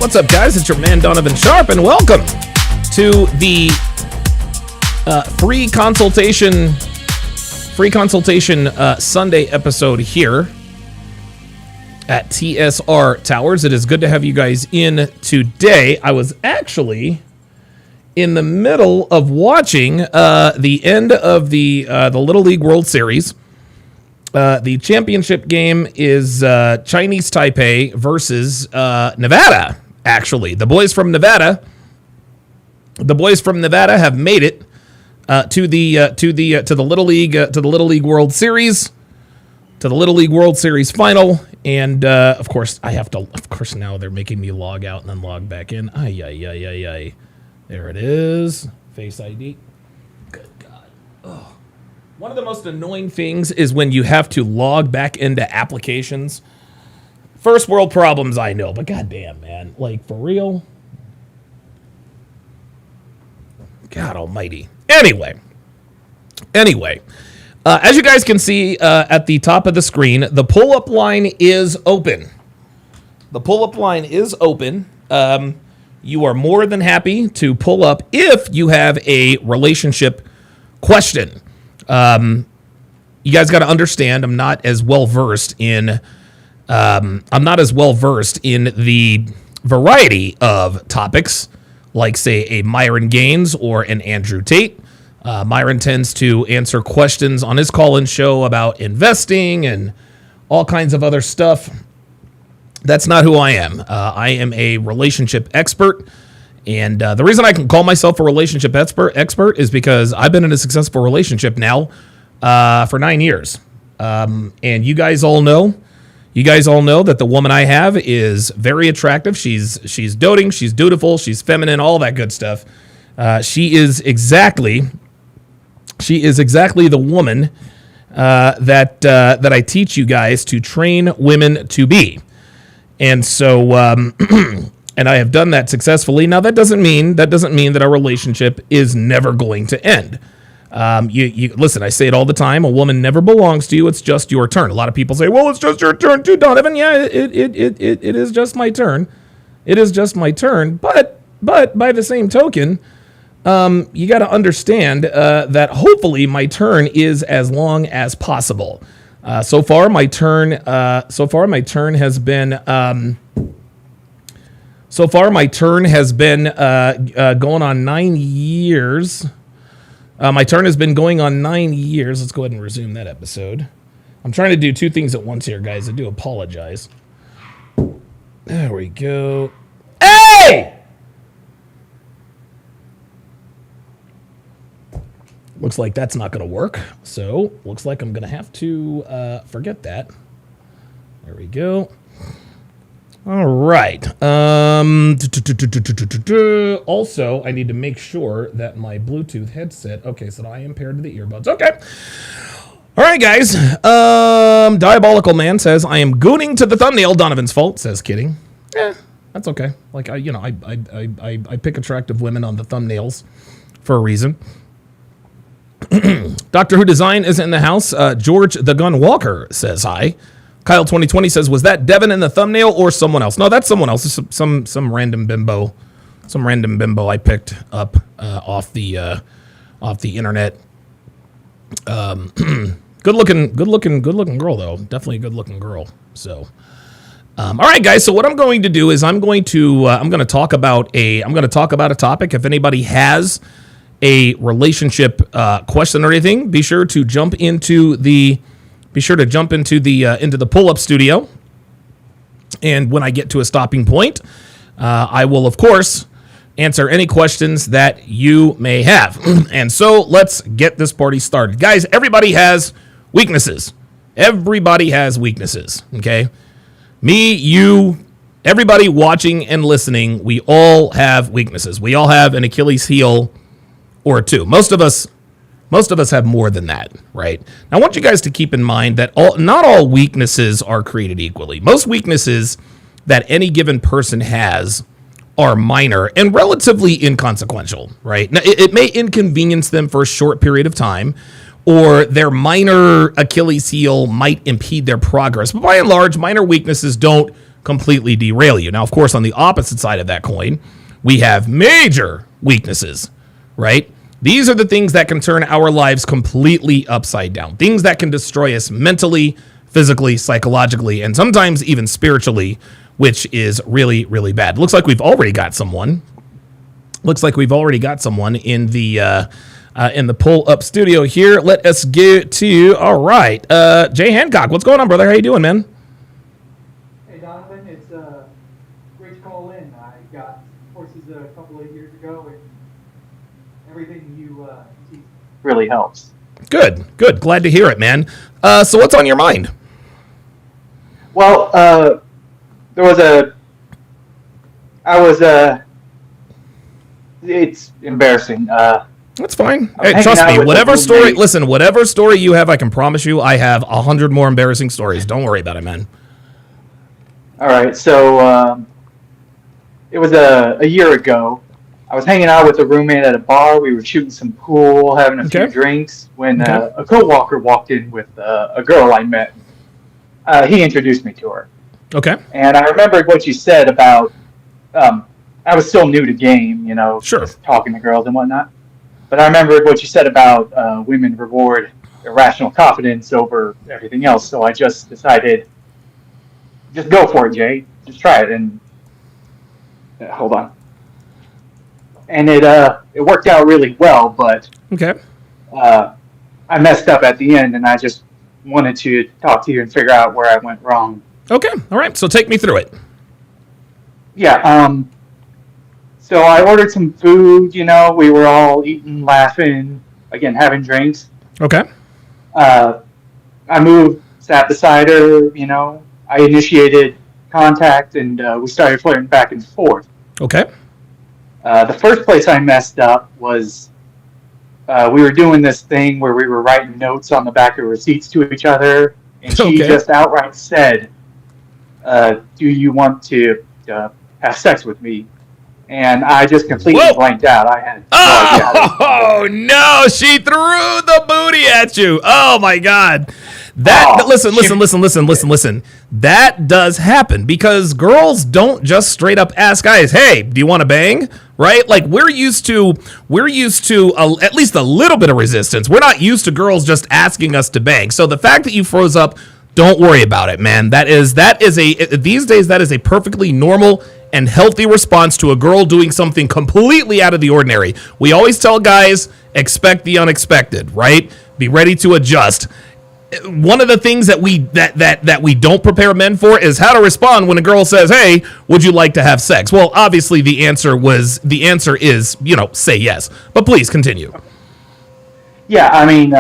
What's up, guys? It's your man, Donovan Sharpe, and welcome to the free consultation Sunday episode here at TSR Towers. It is good to have you guys in today. I was actually in the middle of watching the end of the Little League World Series. The championship game is Chinese Taipei versus Nevada. Actually, the boys from Nevada have made it to the Little League World Series, to the Little League World Series final, and of course now they're making me log out and then log back in. Ay. There it is. Face ID. Good God. Oh. One of the most annoying things is when you have to log back into applications. First world problems, I know, but goddamn, man. Like, for real? God almighty. Anyway, as you guys can see at the top of the screen, the pull-up line is open. The pull-up line is open. You are more than happy to pull up if you have a relationship question. You guys got to understand, I'm not as well versed in the variety of topics, like, say, a Myron Gaines or an Andrew Tate. Myron tends to answer questions on his call-in show about investing and all kinds of other stuff. That's not who I am. I am a relationship expert. And the reason I can call myself a relationship expert is because I've been in a successful relationship now for 9 years. And you guys all know that the woman I have is very attractive. She's doting, she's dutiful, she's feminine, all that good stuff. She is exactly the woman that I teach you guys to train women to be. And so, and I have done that successfully. Now, that doesn't mean that our relationship is never going to end. You listen, I say it all the time. A woman never belongs to you. It's just your turn. A lot of people say, well, it's just your turn too, Donovan. Yeah, it is just my turn. It is just my turn. But by the same token, you got to understand that hopefully my turn is as long as possible. So far, my turn has been going on 9 years. My turn has been going on 9 years. Let's go ahead and resume that episode. I'm trying to do two things at once here, guys. I do apologize. There we go. Hey! Looks like that's not going to work. So, looks like I'm going to have to forget that. There we go. All right. Also, I need to make sure that my Bluetooth headset... Okay, so I am paired to the earbuds. Okay. All right, guys. Diabolical Man says, I am gooning to the thumbnail. Donovan's fault, says kidding. That's okay. Like, I pick attractive women on the thumbnails for a reason. Doctor Who Design is in the house. George the Gun Walker says hi. Kyle 2020 says, was that Devin in the thumbnail or someone else? No, that's someone else. Some random bimbo. Some random bimbo I picked up off the internet. Good looking girl though. Definitely a good looking girl. So all right, guys. So what I'm going to do is I'm going to talk about a topic. If anybody has a relationship question or anything, be sure to jump into the pull-up studio. And when I get to a stopping point, I will, of course, answer any questions that you may have. And so let's get this party started. Guys, everybody has weaknesses. Everybody has weaknesses, okay? Me, you, everybody watching and listening, we all have weaknesses. We all have an Achilles heel or two. Most of us have more than that, right? Now, I want you guys to keep in mind that not all weaknesses are created equally. Most weaknesses that any given person has are minor and relatively inconsequential, right? Now, it may inconvenience them for a short period of time, or their minor Achilles heel might impede their progress. But by and large, minor weaknesses don't completely derail you. Now, of course, on the opposite side of that coin, we have major weaknesses, right? These are the things that can turn our lives completely upside down, things that can destroy us mentally, physically, psychologically, and sometimes even spiritually, which is really, really bad. Looks like we've already got someone. In the pull-up studio here. Let us get to, all right, Jay Hancock. What's going on, brother? How you doing, man? Hey, Donovan. It's great to call in. I got horses a couple of years ago, and everything you teach really helps. Good. Glad to hear it, man. So what's on your mind? Well, it's embarrassing. That's fine. Hey, trust me, whatever story you have, I can promise you I have 100 more embarrassing stories. Don't worry about it, man. All right, so it was a year ago. I was hanging out with a roommate at a bar. We were shooting some pool, having a few drinks, when a co-walker walked in with a girl I met. He introduced me to her. Okay. And I remembered what you said about, I was still new to game, just talking to girls and whatnot. But I remembered what you said about women reward irrational confidence over everything else. So I just decided, just go for it, Jay. Just try it. And hold on. And it worked out really well, but I messed up at the end, and I just wanted to talk to you and figure out where I went wrong. Okay. All right. So take me through it. Yeah. So I ordered some food, we were all eating, laughing, again, having drinks. Okay. I sat beside her, I initiated contact, and we started flirting back and forth. Okay. The first place I messed up was we were doing this thing where we were writing notes on the back of receipts to each other, and she just outright said, do you want to have sex with me? And I just completely blanked out. I had no idea. No, she threw the booty at you. Oh my God. Listen. That does happen because girls don't just straight up ask guys, hey, do you want to bang? Right? Like we're used to at least a little bit of resistance. We're not used to girls just asking us to bang. So the fact that you froze up, don't worry about it, man. These days that is a perfectly normal and healthy response to a girl doing something completely out of the ordinary. We always tell guys, expect the unexpected, right? Be ready to adjust. One of the things that we don't prepare men for is how to respond when a girl says, hey, would you like to have sex? Well, obviously the answer is, say yes. But please continue. Yeah, I mean,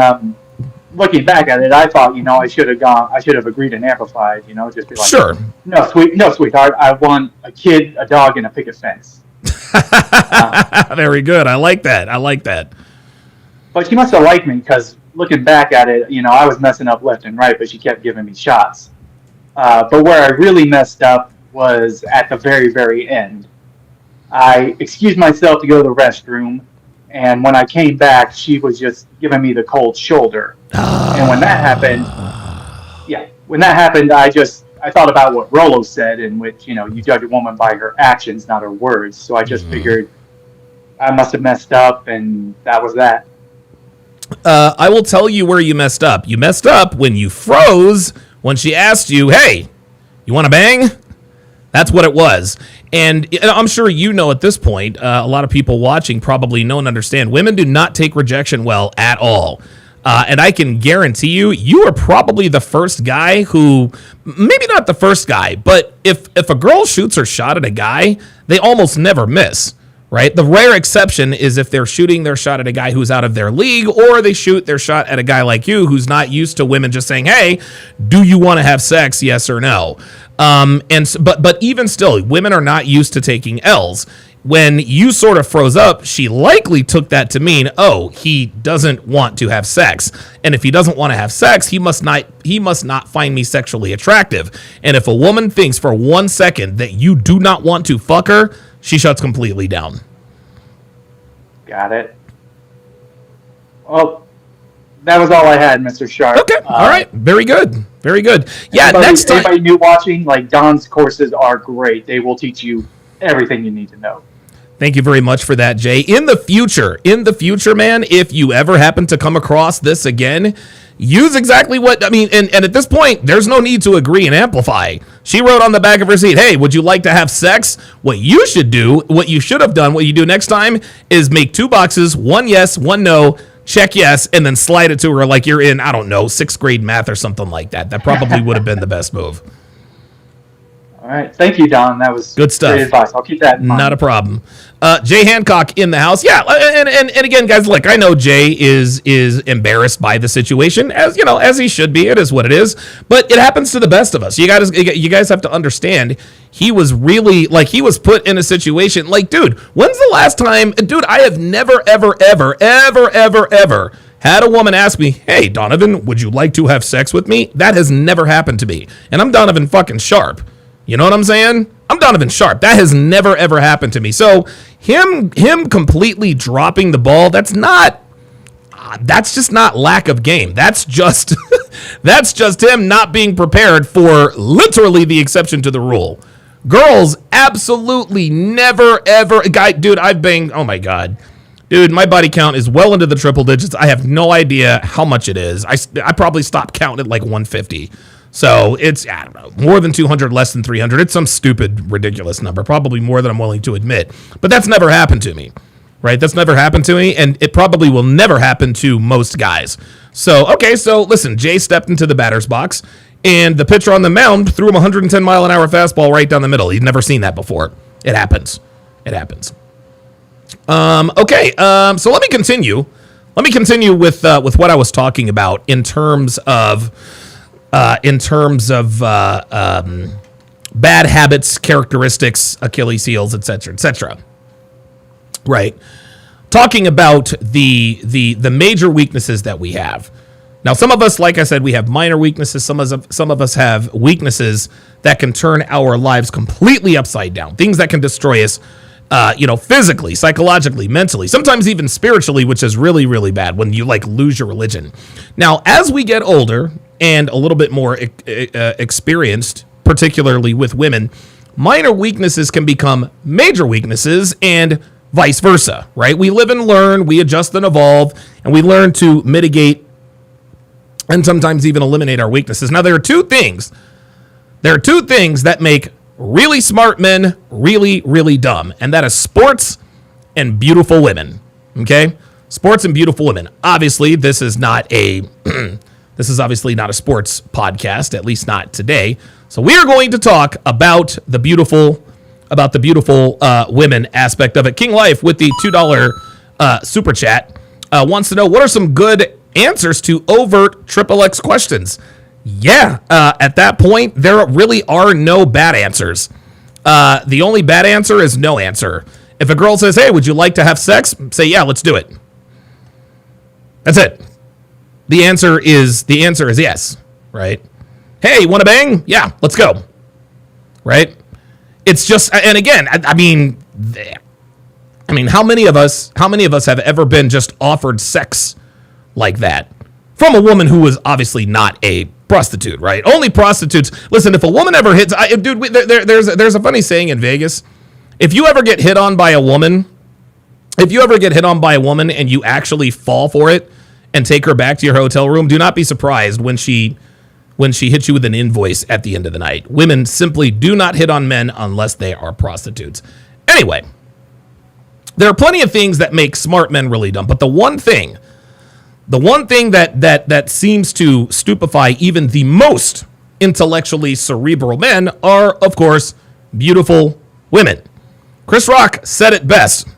looking back at it, I thought, I should have agreed and amplified, just be like, sure. No, sweetheart, I want a kid, a dog, and a picket fence. Very good. I like that. But she must have liked me because looking back at it, I was messing up left and right, but she kept giving me shots. But where I really messed up was at the very, very end. I excused myself to go to the restroom, and when I came back, she was just giving me the cold shoulder. And when that happened, I thought about what Rollo said, in which, you judge a woman by her actions, not her words. So I just figured I must have messed up, and that was that. I will tell you where you messed up. You messed up when you froze when she asked you, hey, you want to bang? That's what it was. And I'm sure at this point, a lot of people watching probably know and understand, women do not take rejection well at all. And I can guarantee you are probably the first guy who, maybe not the first guy, but if a girl shoots her shot at a guy, they almost never miss. Right? The rare exception is if they're shooting their shot at a guy who's out of their league, or they shoot their shot at a guy like you who's not used to women just saying, hey, do you want to have sex? Yes or no? But even still, women are not used to taking L's. When you sort of froze up, she likely took that to mean, oh, he doesn't want to have sex. And if he doesn't want to have sex, he must not find me sexually attractive. And if a woman thinks for 1 second that you do not want to fuck her, she shuts completely down. Got it. Well, that was all I had, Mr. Sharpe. Okay. All right. Very good. Very good. Yeah, next time. Anybody new watching, like Don's courses are great. They will teach you everything you need to know. Thank you very much for that, Jay. In the future, man, if you ever happen to come across this again, use exactly what, I mean, and at this point, there's no need to agree and amplify. She wrote on the back of her seat, hey, would you like to have sex? What you should do, what you should have done, what you do next time is make 2 boxes, 1 yes, 1 no, check yes, and then slide it to her like you're in, I don't know, 6th grade math or something like that. That probably would have been the best move. All right. Thank you, Don. That was good stuff. Great advice. I'll keep that in mind. Not a problem. Jay Hancock in the house. Yeah, and again, guys, look, I know Jay is embarrassed by the situation, as you know, as he should be. It is what it is. But it happens to the best of us. You guys have to understand. He was really he was put in a situation like, dude, when's the last time, dude? I have never, ever had a woman ask me, hey, Donovan, would you like to have sex with me? That has never happened to me, and I'm Donovan fucking Sharpe. You know what I'm saying? I'm Donovan Sharpe. That has never, ever happened to me. So him completely dropping the ball, that's just not lack of game. That's just him not being prepared for literally the exception to the rule. Girls absolutely never, ever. Dude, I've banged, oh my God. Dude, my body count is well into the triple digits. I have no idea how much it is. I probably stopped counting at like 150. So it's, I don't know, more than 200, less than 300. It's some stupid, ridiculous number, probably more than I'm willing to admit. But that's never happened to me, right? That's never happened to me, and it probably will never happen to most guys. So, okay, so listen, Jay stepped into the batter's box, and the pitcher on the mound threw him a 110-mile-an-hour fastball right down the middle. He'd never seen that before. It happens. It happens. Okay, so let me continue. With what I was talking about in terms of bad habits, characteristics, Achilles heels, etc., etc. Right. Talking about the major weaknesses that we have. Now, some of us, like I said, we have minor weaknesses. Some of us have weaknesses that can turn our lives completely upside down. Things that can destroy us, physically, psychologically, mentally, sometimes even spiritually, which is really, really bad when you lose your religion. Now, as we get older and a little bit more experienced, particularly with women, minor weaknesses can become major weaknesses and vice versa, right? We live and learn, we adjust and evolve, and we learn to mitigate and sometimes even eliminate our weaknesses. Now, there are two things that make really smart men really, really dumb, and that is sports and beautiful women, okay? Sports and beautiful women. Obviously, this is obviously not a sports podcast, at least not today. So we are going to talk about the beautiful women aspect of it. King Life with the $2 super chat wants to know, what are some good answers to overt XXX questions? Yeah, at that point, there really are no bad answers. The only bad answer is no answer. If a girl says, hey, would you like to have sex? Say, yeah, let's do it. That's it. The answer is yes, right? Hey, want to bang? Yeah, let's go. Right? It's just, and again, I mean, how many of us have ever been just offered sex like that from a woman who was obviously not a prostitute, right? Only prostitutes. Listen, if a woman ever hits, there's a funny saying in Vegas. If you ever get hit on by a woman and you actually fall for it and take her back to your hotel room, do not be surprised when she hits you with an invoice at the end of the night. Women simply do not hit on men unless they are prostitutes. Anyway, there are plenty of things that make smart men really dumb, but the one thing that seems to stupefy even the most intellectually cerebral men are, of course, beautiful women. Chris Rock said it best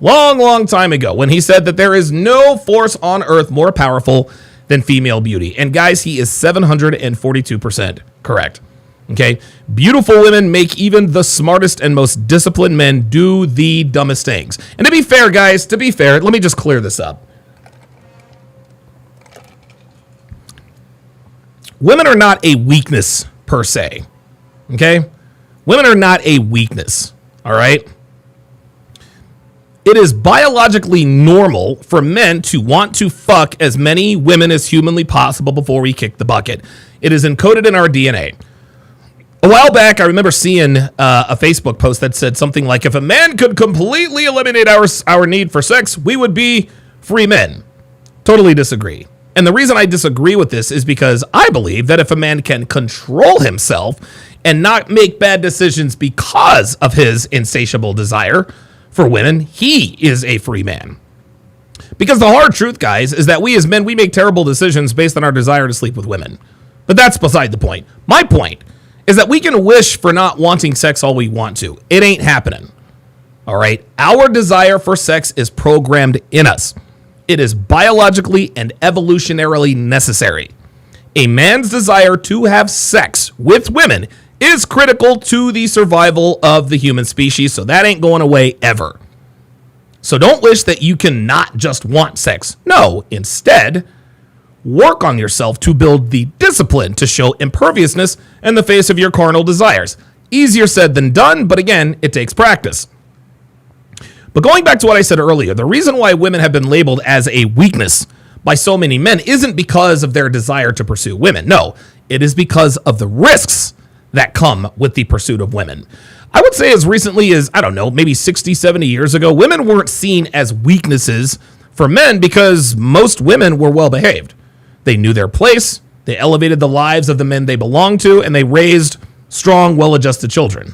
long time ago when he said that there is no force on earth more powerful than female beauty. And guys, he is 742% correct. Okay? Beautiful women make even the smartest and most disciplined men do the dumbest things. And to be fair, guys, let me just clear this up. Women are not a weakness per se. Okay? Women are not a weakness. All right? It is biologically normal for men to want to fuck as many women as humanly possible before we kick the bucket. It is encoded in our DNA. A while back, I remember seeing a Facebook post that said something like, if a man could completely eliminate our need for sex, we would be free men. Totally disagree. And the reason I disagree with this is because I believe that if a man can control himself and not make bad decisions because of his insatiable desire for women, he is a free man. Because the hard truth, guys, is that we as men, we make terrible decisions based on our desire to sleep with women. But that's beside the point. My point is that we can wish for not wanting sex all we want to. It ain't happening. All right? Our desire for sex is programmed in us. It is biologically and evolutionarily necessary. A man's desire to have sex with women is critical to the survival of the human species, so that ain't going away ever. So don't wish that you can not just want sex. No, instead, work on yourself to build the discipline to show imperviousness in the face of your carnal desires. Easier said than done, but again, it takes practice. But going back to what I said earlier, the reason why women have been labeled as a weakness by so many men isn't because of their desire to pursue women. No, it is because of the risks that come with the pursuit of women. I would say as recently as, I don't know, maybe 60, 70 years ago, women weren't seen as weaknesses for men because most women were well behaved. They knew their place, they elevated the lives of the men they belonged to, and they raised strong, well-adjusted children.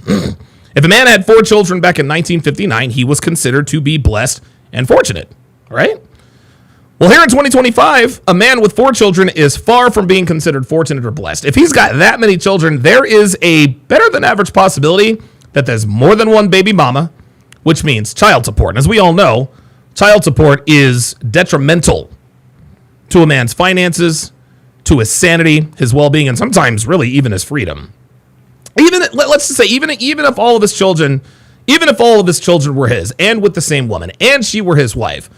If a man had 4 children back in 1959, he was considered to be blessed and fortunate, right? Well, here in 2025, a man with 4 children is far from being considered fortunate or blessed. If he's got that many children, there is a better than average possibility that there's more than one baby mama, which means child support. And as we all know, child support is detrimental to a man's finances, to his sanity, his well-being, and sometimes really even his freedom. Let's just say, even if all of his children were his, and with the same woman, and she were his wife,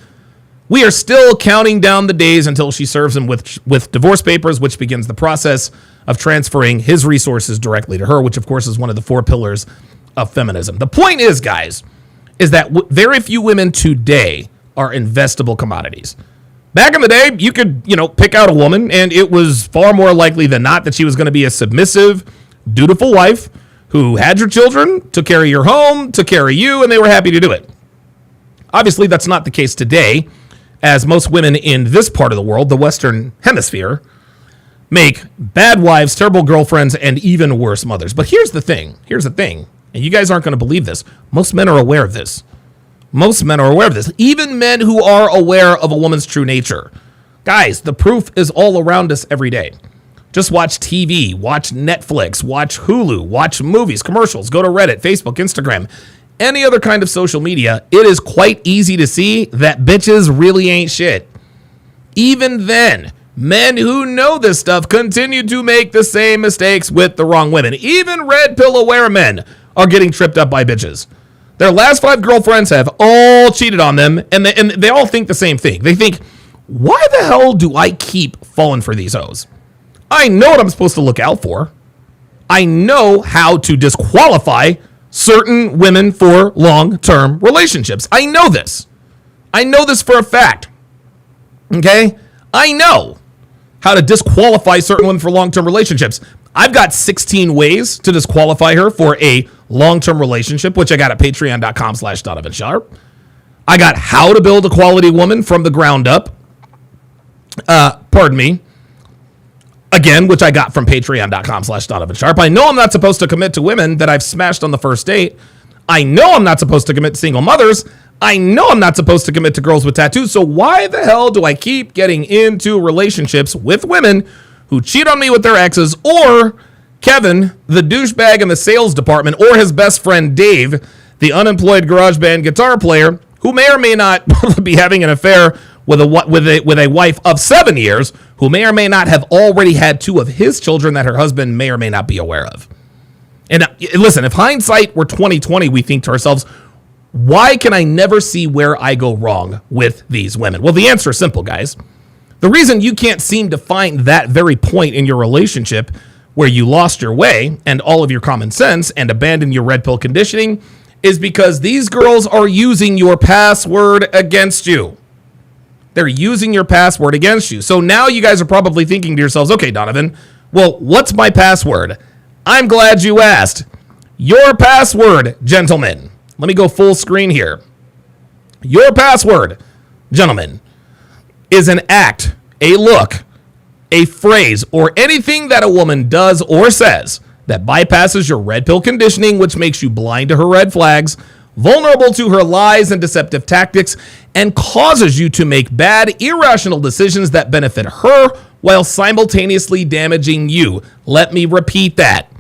we are still counting down the days until she serves him with divorce papers, which begins the process of transferring his resources directly to her, which of course is one of the 4 pillars of feminism. The point is, guys, is that very few women today are investable commodities. Back in the day, you could, pick out a woman, and it was far more likely than not that she was going to be a submissive, dutiful wife who had your children, took care of your home, took care of you, and they were happy to do it. Obviously, that's not the case today, as most women in this part of the world, the Western Hemisphere, make bad wives, terrible girlfriends, and even worse mothers. But here's the thing, and you guys aren't going to believe this. Most men are aware of this. Even men who are aware of a woman's true nature. Guys, the proof is all around us every day. Just watch TV, watch Netflix, watch Hulu, watch movies, commercials, go to Reddit, Facebook, Instagram, any other kind of social media. It is quite easy to see that bitches really ain't shit. Even then, men who know this stuff continue to make the same mistakes with the wrong women. Even red pill aware men are getting tripped up by bitches. Their last 5 girlfriends have all cheated on them, and they all think the same thing. They think, why the hell do I keep falling for these hoes? I know what I'm supposed to look out for. I know how to disqualify certain women for long-term relationships. I know this. I know this for a fact. Okay? I know how to disqualify certain women for long-term relationships. I've got 16 ways to disqualify her for a long-term relationship, which I got at patreon.com/Donovan Sharpe. I got how to build a quality woman from the ground up. Again, which I got from patreon.com/Donovan Sharpe. I know I'm not supposed to commit to women that I've smashed on the first date. I know I'm not supposed to commit to single mothers. I know I'm not supposed to commit to girls with tattoos. So why the hell do I keep getting into relationships with women who cheat on me with their exes, or Kevin, the douchebag in the sales department, or his best friend Dave, the unemployed garage band guitar player, who may or may not be having an affair with a wife of 7 years, who may or may not have already had 2 of his children that her husband may or may not be aware of. And listen, if hindsight were 20/20, we think to ourselves, why can I never see where I go wrong with these women? Well, the answer is simple, guys. The reason you can't seem to find that very point in your relationship where you lost your way and all of your common sense and abandoned your red pill conditioning is because these girls are using your password against you. They're using your password against you. So now you guys are probably thinking to yourselves, okay, Donovan, well, what's my password? I'm glad you asked. Your password, gentlemen. Let me go full screen here. Your password, gentlemen, is an act, a look, a phrase, or anything that a woman does or says that bypasses your red pill conditioning, which makes you blind to her red flags, vulnerable to her lies and deceptive tactics, and causes you to make bad, irrational decisions that benefit her while simultaneously damaging you. Let me repeat that.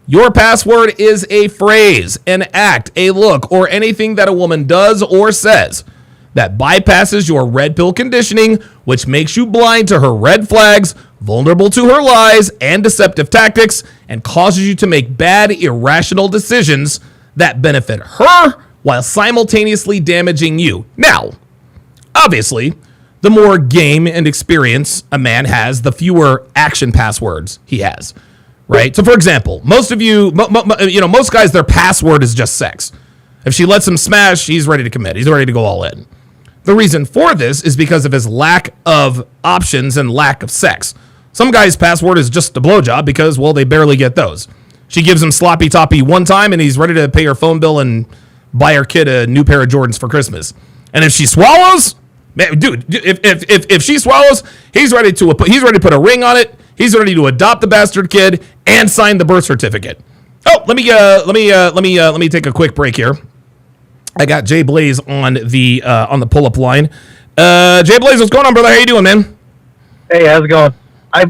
Your password is a phrase, an act, a look, or anything that a woman does or says that bypasses your red pill conditioning, which makes you blind to her red flags, vulnerable to her lies and deceptive tactics, and causes you to make bad, irrational decisions that benefit her while simultaneously damaging you. Now, obviously, the more game and experience a man has, the fewer action passwords he has, right? So, for example, most of you, most guys, their password is just sex. If she lets him smash, he's ready to commit. He's ready to go all in. The reason for this is because of his lack of options and lack of sex. Some guy's password is just a blowjob because, well, they barely get those. She gives him sloppy toppy one time and he's ready to pay her phone bill and buy her kid a new pair of Jordans for Christmas. And if she swallows, man, dude, if she swallows, he's ready to put a ring on it. He's ready to adopt the bastard kid and sign the birth certificate. Oh, let me take a quick break here. I got Jay Blaze on the pull-up line. Jay Blaze, what's going on, brother? How you doing, man? Hey, how's it going?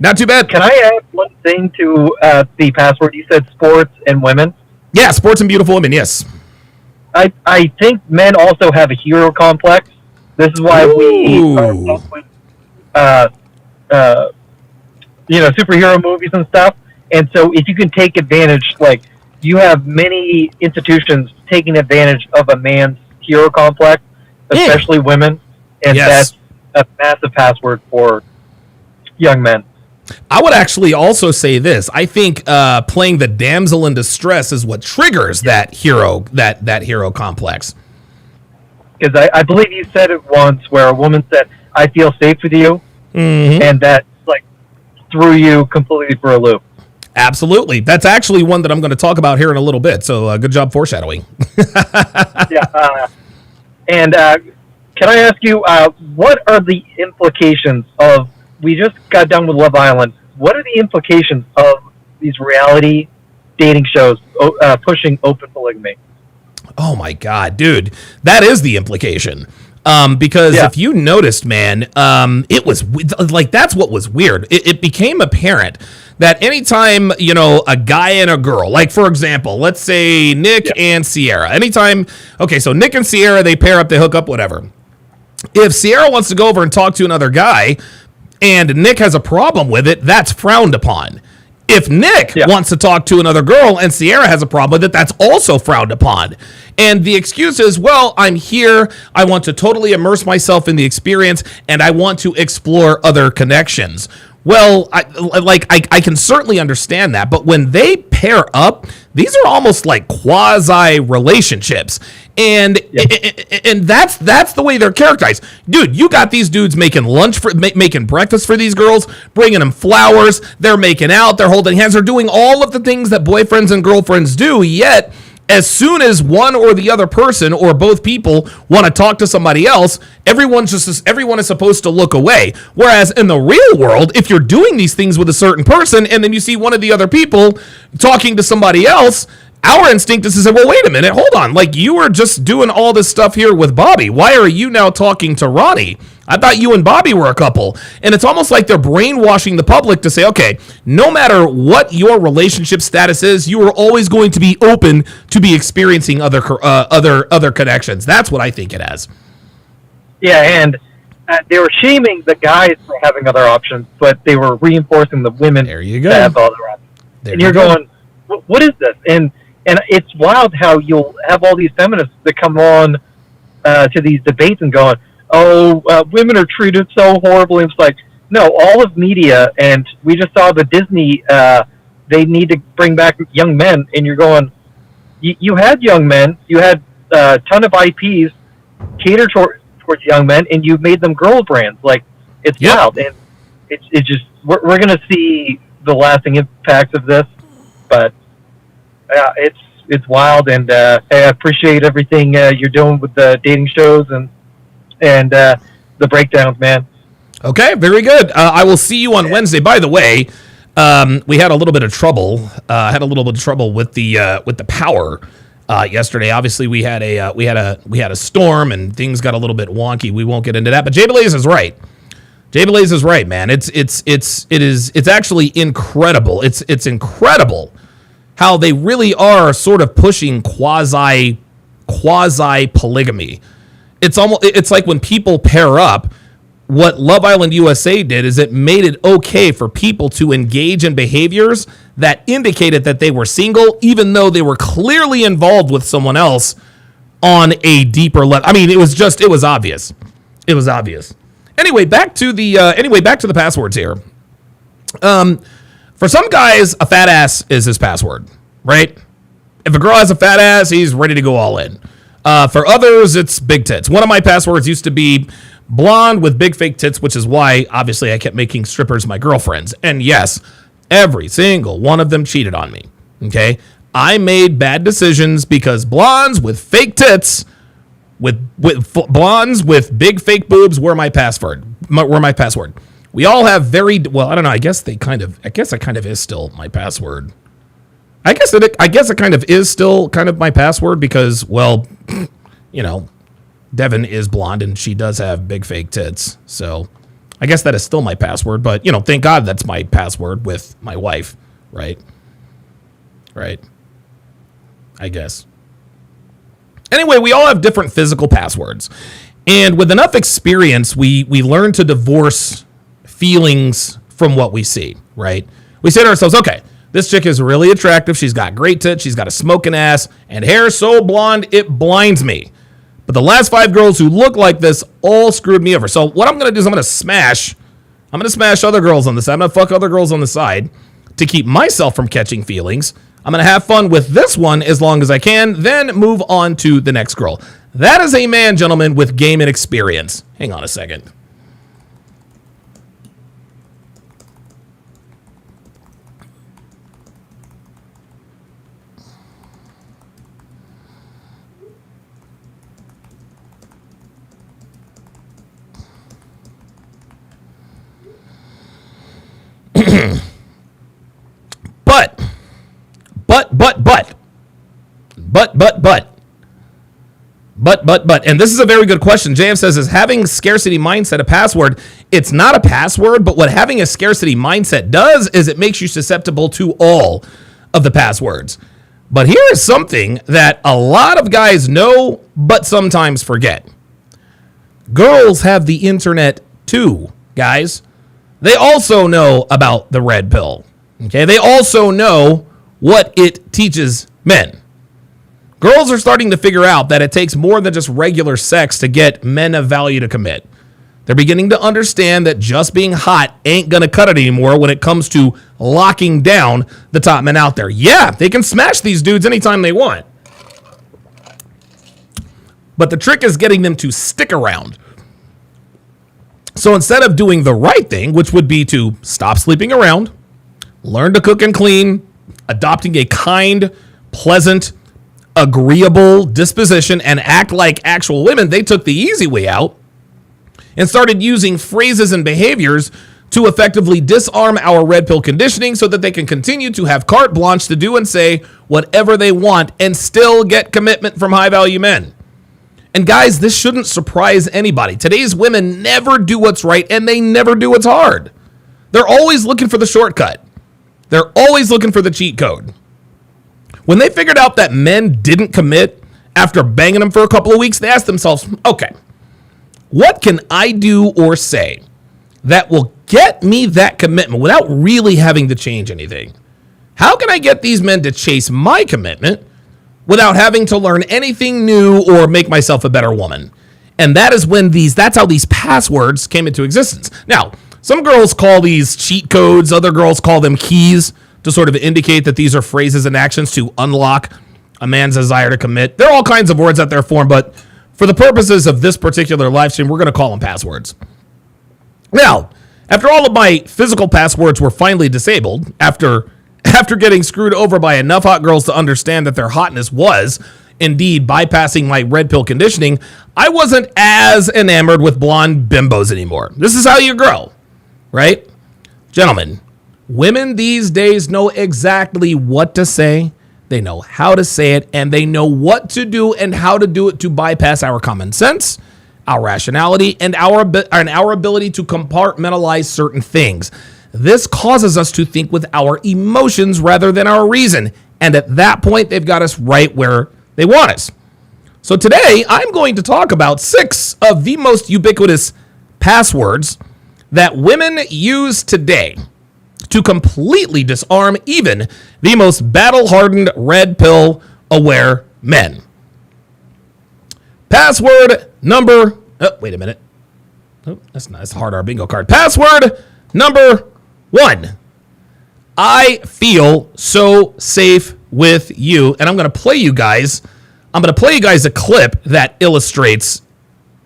Not too bad. Can I add one thing to the password? You said sports and women. Yeah, sports and beautiful women. Yes. I think men also have a hero complex. This is why we are with, superhero movies and stuff. And so, if you can take advantage, like you have many institutions taking advantage of a man's hero complex, especially women, and that's a massive password for young men. I would actually also say this. I think playing the damsel in distress is what triggers that hero complex. Because I believe you said it once where a woman said, "I feel safe with you," and that like threw you completely for a loop. Absolutely. That's actually one that I'm going to talk about here in a little bit. So good job foreshadowing. And can I ask you, what are the implications of, we just got done with Love Island, what are the implications of these reality dating shows pushing open polygamy? Oh my God, dude. That is the implication. Because if you noticed, man, it was like, that's what was weird. It became apparent that anytime, a guy and a girl, like for example, let's say Nick and Sierra, so Nick and Sierra, they pair up, they hook up, whatever. If Sierra wants to go over and talk to another guy and Nick has a problem with it, that's frowned upon. If Nick wants to talk to another girl and Sierra has a problem with it, that's also frowned upon. And the excuse is, well, I'm here, I want to totally immerse myself in the experience, and I want to explore other connections. Well, I can certainly understand that, but when they pair up, these are almost like quasi-relationships. And that's the way they're characterized. Dude, you got these dudes making making breakfast for these girls, bringing them flowers, they're making out, they're holding hands, they're doing all of the things that boyfriends and girlfriends do, yet as soon as one or the other person or both people want to talk to somebody else, everyone is supposed to look away. Whereas in the real world, if you're doing these things with a certain person and then you see one of the other people talking to somebody else, our instinct is to say, well, wait a minute, hold on. Like, you were just doing all this stuff here with Bobby. Why are you now talking to Ronnie? I thought you and Bobby were a couple. And it's almost like they're brainwashing the public to say, okay, no matter what your relationship status is, you are always going to be open to be experiencing other connections. That's what I think it has. Yeah, and they were shaming the guys for having other options, but they were reinforcing the women there you go. to have other options. And you're going, what is this? And it's wild how you'll have all these feminists that come on to these debates and going, women are treated so horribly. It's like, no, all of media, and we just saw the Disney, they need to bring back young men, and you're going, you had young men, you had a ton of IPs catered towards young men, and you made them girl brands. Like, it's wild, and it's just we're going to see the lasting impacts of this, but it's wild, and I appreciate everything you're doing with the dating shows and the breakdowns, man. Okay, very good. I will see you on Wednesday. By the way, we had a little bit of trouble. With the power yesterday. Obviously, we had a storm and things got a little bit wonky. We won't get into that, but Jay Blaze is right. Jay Blaze is right, man. It's actually incredible. It's incredible how they really are sort of pushing quasi polygamy. It's like when people pair up. What Love Island USA did is it made it okay for people to engage in behaviors that indicated that they were single, even though they were clearly involved with someone else on a deeper level. I mean, it was obvious. It was obvious. Anyway, back to the passwords here. For some guys, a fat ass is his password, right? If a girl has a fat ass, he's ready to go all in. For others, it's big tits. One of my passwords used to be blonde with big fake tits, which is why, obviously, I kept making strippers my girlfriends. And yes, every single one of them cheated on me, okay? I made bad decisions because blondes with fake tits, blondes with big fake boobs were my password. We all have I don't know, I guess it kind of is still my password. I guess it kind of is still kind of my password because, well, you know, Devin is blonde and she does have big fake tits. So I guess that is still my password, but you know, thank God that's my password with my wife, right? Right. I guess. Anyway, we all have different physical passwords. And with enough experience, we learn to divorce feelings from what we see, right? We say to ourselves, okay, this chick is really attractive. She's got great tits. She's got a smoking ass and hair so blonde, it blinds me. But the last 5 girls who look like this all screwed me over. So what I'm going to do is I'm going to smash other girls on the side. I'm going to fuck other girls on the side to keep myself from catching feelings. I'm going to have fun with this one as long as I can, then move on to the next girl. That is a man, gentlemen, with game and experience. Hang on a second. But, and this is a very good question. JF says, is having scarcity mindset a password? It's not a password, but what having a scarcity mindset does is it makes you susceptible to all of the passwords. But here is something that a lot of guys know, but sometimes forget. Girls have the internet too, guys. They also know about the red pill. Okay, they also know what it teaches men. Girls are starting to figure out that it takes more than just regular sex to get men of value to commit. They're beginning to understand that just being hot ain't going to cut it anymore when it comes to locking down the top men out there. Yeah, they can smash these dudes anytime they want. But the trick is getting them to stick around. So instead of doing the right thing, which would be to stop sleeping around, learn to cook and clean, adopting a kind, pleasant, agreeable disposition, and act like actual women, they took the easy way out and started using phrases and behaviors to effectively disarm our red pill conditioning so that they can continue to have carte blanche to do and say whatever they want and still get commitment from high value men. And guys, this shouldn't surprise anybody. Today's women never do what's right and they never do what's hard. They're always looking for the shortcut. They're always looking for the cheat code. When they figured out that men didn't commit after banging them for a couple of weeks, they asked themselves, okay, what can I do or say that will get me that commitment without really having to change anything? How can I get these men to chase my commitment without having to learn anything new or make myself a better woman? And that is when that's how these passwords came into existence. Now, some girls call these cheat codes, other girls call them keys to sort of indicate that these are phrases and actions to unlock a man's desire to commit. There are all kinds of words that they're formed, but for the purposes of this particular live stream, we're going to call them passwords. Now, after all of my physical passwords were finally disabled, after getting screwed over by enough hot girls to understand that their hotness was indeed bypassing my red pill conditioning, I wasn't as enamored with blonde bimbos anymore. This is how you grow, right? Gentlemen, women these days know exactly what to say, they know how to say it, and they know what to do and how to do it to bypass our common sense, our rationality, and our ability to compartmentalize certain things. This causes us to think with our emotions rather than our reason, and at that point, they've got us right where they want us. So today, I'm going to talk about 6 of the most ubiquitous passwords that women use today to completely disarm even the most battle-hardened red pill aware men. Password number, wait a minute. Oh, that's not, that's a hard R bingo card. Password number 1. I feel so safe with you. And I'm going to play you guys a clip that illustrates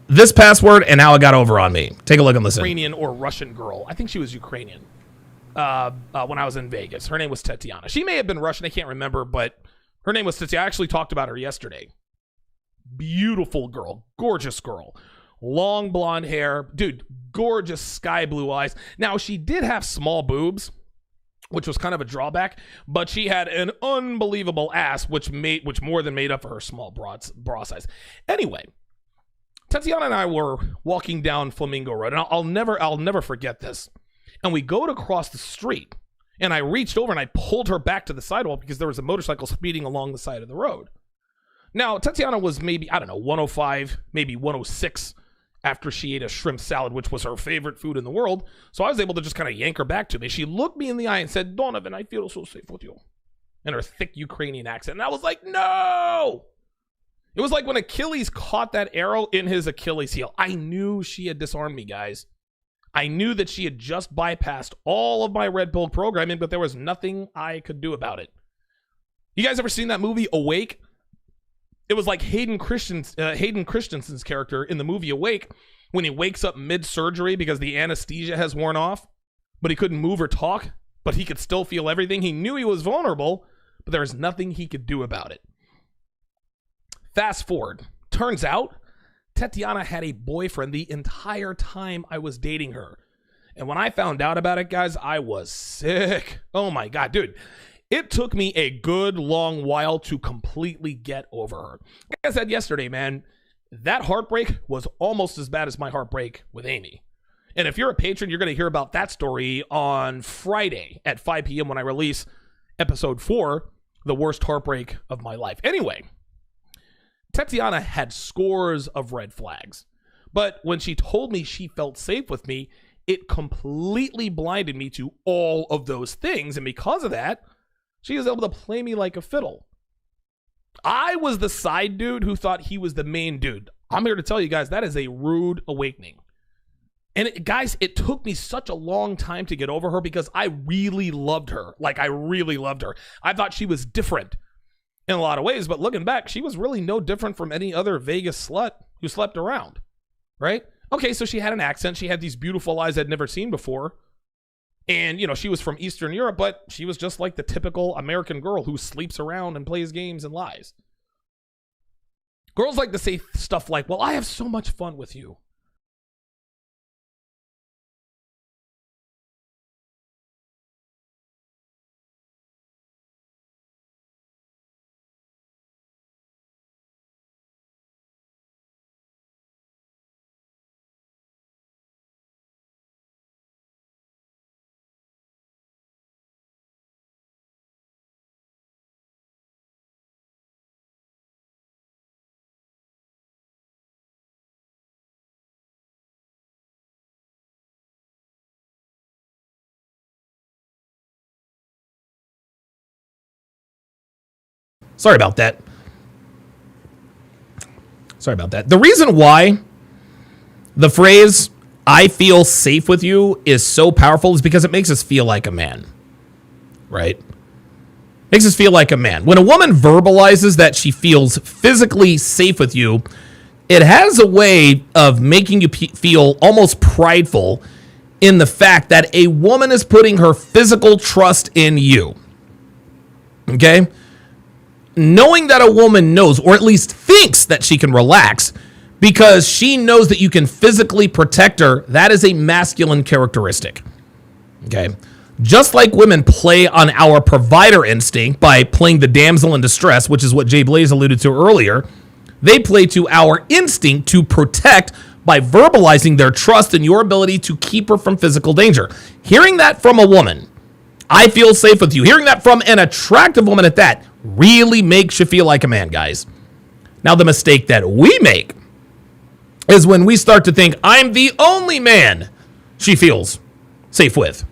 this password and how it got over on me. Take a look and listen. Ukrainian or Russian girl. I think she was Ukrainian. When I was in Vegas. Her name was Tatiana. She may have been Russian. I can't remember, but her name was Tatiana. I actually talked about her yesterday. Beautiful girl. Gorgeous girl. Long blonde hair. Dude, gorgeous sky blue eyes. Now, she did have small boobs, which was kind of a drawback, but she had an unbelievable ass, which more than made up for her small bra size. Anyway, Tatiana and I were walking down Flamingo Road, and I'll never forget this. And we go to cross the street, and I reached over and I pulled her back to the sidewalk because there was a motorcycle speeding along the side of the road. Now, Tatiana was maybe, 105, maybe 106 after she ate a shrimp salad, which was her favorite food in the world. So I was able to just kind of yank her back to me. She looked me in the eye and said, "Donovan, I feel so safe with you." In her thick Ukrainian accent. And I was like, no! It was like when Achilles caught that arrow in his Achilles heel. I knew she had disarmed me, guys. I knew that she had just bypassed all of my red pill programming, but there was nothing I could do about it. You guys ever seen that movie, Awake? It was like Hayden Christensen's character in the movie Awake when he wakes up mid-surgery because the anesthesia has worn off, but he couldn't move or talk, but he could still feel everything. He knew he was vulnerable, but there was nothing he could do about it. Fast forward. Turns out, Tatiana had a boyfriend the entire time I was dating her. And when I found out about it, guys, I was sick. Oh my God, dude. It took me a good long while to completely get over her. Like I said yesterday, man, that heartbreak was almost as bad as my heartbreak with Amy. And if you're a patron, you're going to hear about that story on Friday at 5 p.m. when I release episode 4, The Worst Heartbreak of My Life. Anyway, Tatiana had scores of red flags. But when she told me she felt safe with me, it completely blinded me to all of those things. And because of that, she was able to play me like a fiddle. I was the side dude who thought he was the main dude. I'm here to tell you guys, that is a rude awakening. And guys, it took me such a long time to get over her because I really loved her. Like, I really loved her. I thought she was different in a lot of ways, but looking back, she was really no different from any other Vegas slut who slept around, right? Okay, so she had an accent. She had these beautiful eyes I'd never seen before. And, you know, she was from Eastern Europe, but she was just like the typical American girl who sleeps around and plays games and lies. Girls like to say stuff like, "Well, I have so much fun with you." Sorry about that. The reason why the phrase, "I feel safe with you," is so powerful is because it makes us feel like a man, right? Makes us feel like a man. When a woman verbalizes that she feels physically safe with you, it has a way of making you feel almost prideful in the fact that a woman is putting her physical trust in you. Okay? Knowing that a woman knows, or at least thinks that she can relax because she knows that you can physically protect her, that is a masculine characteristic. Okay? Just like women play on our provider instinct by playing the damsel in distress, which is what Jay Blaze alluded to earlier, they play to our instinct to protect by verbalizing their trust in your ability to keep her from physical danger. Hearing that from a woman, I feel safe with you. Hearing that from an attractive woman at that really makes you feel like a man, guys. Now, the mistake that we make is when we start to think, I'm the only man she feels safe with.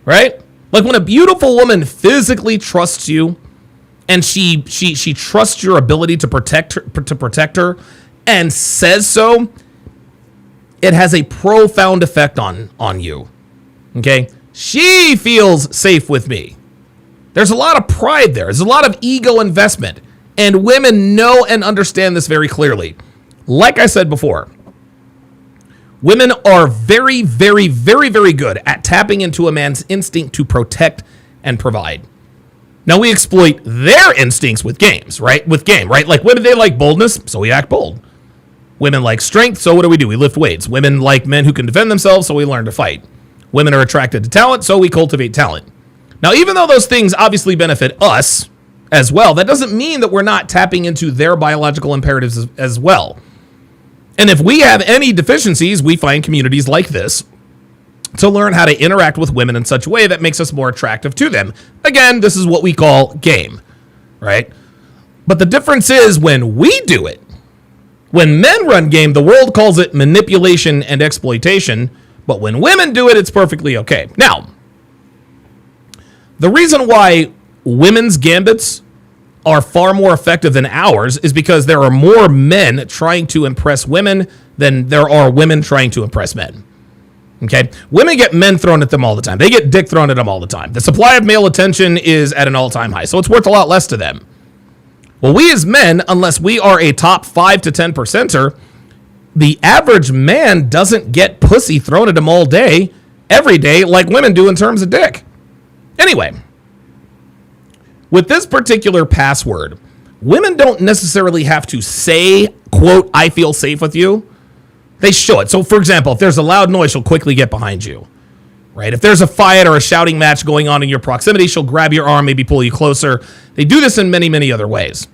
Right? Like when a beautiful woman physically trusts you and she trusts your ability to protect her and says so, it has a profound effect on you. Okay? She feels safe with me. There's a lot of pride there. There's a lot of ego investment. And women know and understand this very clearly. Like I said before, women are very, very, very, very good at tapping into a man's instinct to protect and provide. Now, we exploit their instincts with games, right? With game, right? Like women, they like boldness, so we act bold. Women like strength, so what do? We lift weights. Women like men who can defend themselves, so we learn to fight. Women are attracted to talent, so we cultivate talent. Now, even though those things obviously benefit us as well, that doesn't mean that we're not tapping into their biological imperatives as well. And if we have any deficiencies, we find communities like this to learn how to interact with women in such a way that makes us more attractive to them. Again, this is what we call game, right? But the difference is when we do it, when men run game, the world calls it manipulation and exploitation, but when women do it, it's perfectly okay. Now, the reason why women's gambits are far more effective than ours is because there are more men trying to impress women than there are women trying to impress men. Okay? Women get men thrown at them all the time. They get dick thrown at them all the time. The supply of male attention is at an all-time high, so it's worth a lot less to them. Well, we as men, unless we are a top 5 to 10%er, the average man doesn't get pussy thrown at him all day, every day, like women do in terms of dick. Anyway, with this particular password, women don't necessarily have to say, quote, I feel safe with you. They show it. So, for example, if there's a loud noise, she'll quickly get behind you, right? If there's a fight or a shouting match going on in your proximity, she'll grab your arm, maybe pull you closer. They do this in many, many other ways.